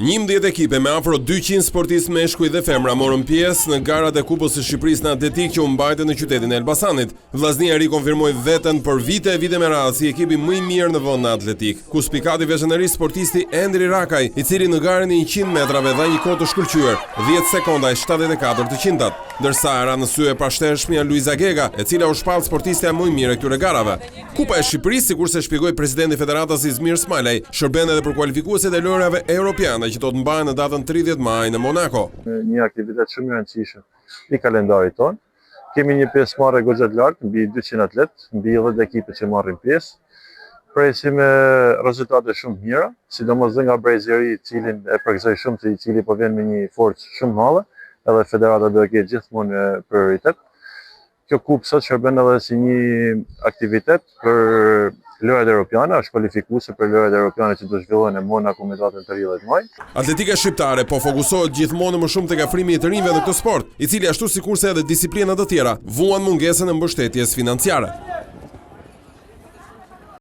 11 ekipe me afro 200 sportistë meshkuj dhe femra morën pjesë në garat e Kupës së Shqipërisë në atletik që u mbajtën në qytetin e Elbasanit. Vllaznia e ri konfirmoi veten për vite e vite me radhë si ekipi më i mirë në vend në atletik, ku spikati veçanërisht sportisti Endri Rakaj, i cili në garën e 100 metrave dha një kohë të shkëlqyer, 10 sekonda e 74 të qintat, ndërsa era në sy e pashtershmja Luiza Gega, e cila u shpall sportistja më e mirë e këtyre garave. Kupa e Shqipërisë, sikurse shpjegoi presidenti i Federatës Izmir Smajlaj, shërben edhe për kualifikuesit e lojrave europiane që do të mbahen në datën 30 maj në Monako. Një aktivitet shumë i rëndësishëm i kalendarit tonë. Kemi një pjesëmarrje goxha të lartë, mbi 200 atletë, mbi 10 ekipe që marrin pjesë. Presim rezultate shumë mira, sidomos dhe nga brezi i ri, i cili e përgëzoj shumë, i cili po vjen me një forcë shumë madhe, edhe federata do të ketë gjithmonë prioritet. Kjo kupë sot shërben edhe si një aktivitet për lojrat europiane, është kualifikuese për lojrat europiane që do zhvillohen në Monako me datën 30 maj. Atletika shqiptare po fokusohet gjithmonë më shumë tek afrimi i të rinjve në këtë sport, i cili ashtu sikurse edhe disiplinat të tjera vuan mungesën e mbështetjes financiare.